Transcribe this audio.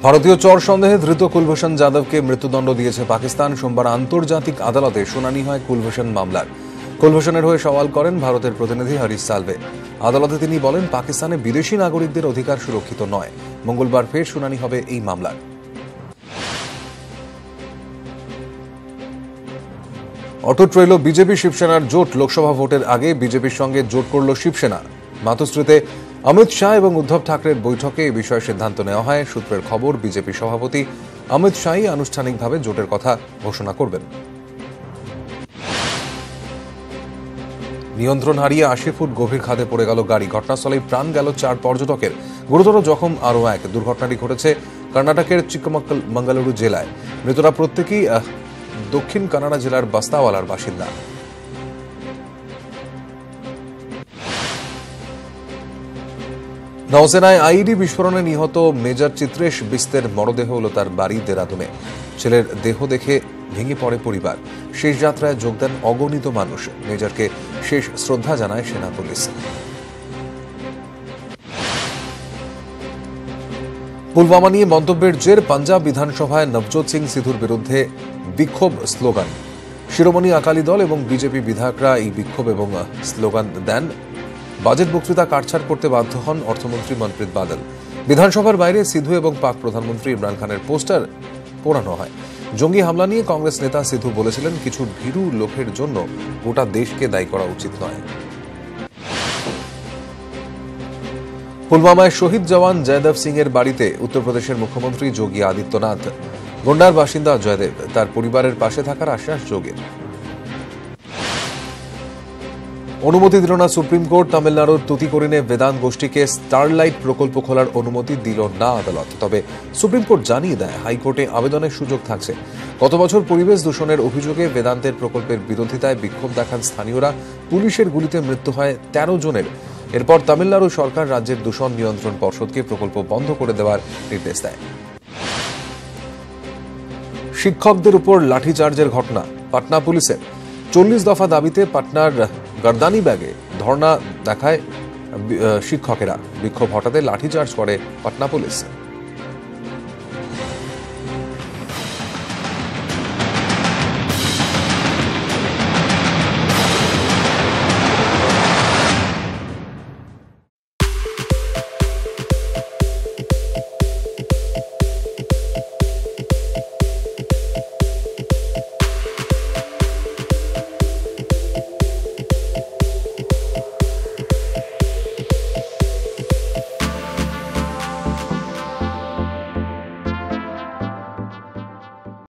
ভারতীয় চর সন্দেহে ধৃত কুলভূষণ যাদবকে মৃত্যুদণ্ড দিয়েছে পাকিস্তান। সোমবার আন্তর্জাতিক আদালতে শুনানি হয় কুলভূষণ মামলার। কুলভূষণের হয়ে সওয়াল করেন ভারতের প্রতিনিধি হরিশ সালভে। আদালতে তিনি বলেন, পাকিস্তানে বিদেশি নাগরিকদের অধিকার সুরক্ষিত নয়। মঙ্গলবার ফের শুনানি হবে এই মামলার। অটুট রইল বিজেপি শিবসেনার জোট। লোকসভা ভোটের আগে বিজেপির সঙ্গে জোট করল শিবসেনা। মাতোশ্রীতে অমিত শাহ এবং উদ্ধব ঠাকরের বৈঠকে এই বিষয়ে সিদ্ধান্ত নেওয়া হয়। সূত্রের খবর, বিজেপি সভাপতি অমিত শাহই আনুষ্ঠানিকভাবে জোটের কথা ঘোষণা করবেন। নিয়ন্ত্রণ হারিয়ে ৮০ ফুট গভীর খাদে পড়ে গেল গাড়ি। ঘটনাস্থলেই প্রাণ গেল ৪ পর্যটকের। গুরুতর জখম আরও এক। দুর্ঘটনাটি ঘটেছে কর্ণাটকের চিক্কমঙ্গলুরু জেলায়। মৃতরা প্রত্যেকেই দক্ষিণ কানাড়া জেলার বাস্তাওয়ালার বাসিন্দা। নৌসেনায় আইইডি বিস্ফোরণে নিহত মেজর চিত্রেশ বিস্তের মরদেহ হল তার বাড়ি দেরাদুনে। ছেলের দেহ দেখে ভেঙে পড়ে পরিবার। শেষ যাত্রায় যোগ দেন অগণিত মানুষ। মেজরকে শেষ শ্রদ্ধা জানায় সেনা পুলিশ। পুলওয়ামা নিয়ে মন্তব্যের জের পাঞ্জাব বিধানসভায় নবজোৎ সিং সিধুর বিরুদ্ধে বিক্ষোভ স্লোগান। শিরোমণি আকালি দল এবং বিজেপি বিধায়করা এই বিক্ষোভ এবং স্লোগান দেন। বাজেট বক্তৃতা কাটছাড় করতে বাধ্য হন অর্থমন্ত্রী মনপ্রীত বাদল। বিধানসভার বাইরে সিধু এবং পাক প্রধানমন্ত্রী ইমরান খানের পোস্টার পোড়ানো হয়। জঙ্গি হামলা নিয়ে কংগ্রেস নেতা সিধু বলেছিলেন, কিছু ভীরু লোকের জন্য গোটা দেশকে দায়ী করা উচিত নয়। পুলওয়ামায় শহীদ জওয়ান জয়দেব সিং এর বাড়িতে উত্তরপ্রদেশের মুখ্যমন্ত্রী যোগী আদিত্যনাথ। গোন্ডার বাসিন্দা জয়দেব তার পরিবারের পাশে থাকার আশ্বাস যোগীর। অনুমতি দিল না সুপ্রিম কোর্ট। তামিলনাড়ুর তুতিকোরিনে বেদান্ত গোষ্ঠীকে স্টারলাইট প্রকল্প খোলার অনুমতি দিল না আদালত। তবে সুপ্রিম কোর্ট জানিয়ে দেয়, হাইকোর্টে আবেদনের সুযোগ থাকছে। গত বছর পরিবেশ দূষণের অভিযোগে বেদান্তের প্রকল্পের বিরোধিতায় বিক্ষোভ দেখান স্থানীয়রা। পুলিশের গুলিতে মৃত্যু হয় ১৩ জনের। এরপর তামিলনাড়ু সরকার রাজ্যের দূষণ নিয়ন্ত্রণ পর্ষদকে প্রকল্প বন্ধ করে দেওয়ার নির্দেশ দেয়। শিক্ষকদের উপর লাঠিচার্জের ঘটনা পাটনা পুলিশের। ৪০ দফা দাবিতে পাটনার গর্দানি ব্যাগে ধর্ণা দেখায় শিক্ষকেরা। বিক্ষোভ হটাতে লাঠিচার্জ করে পাটনা পুলিশ।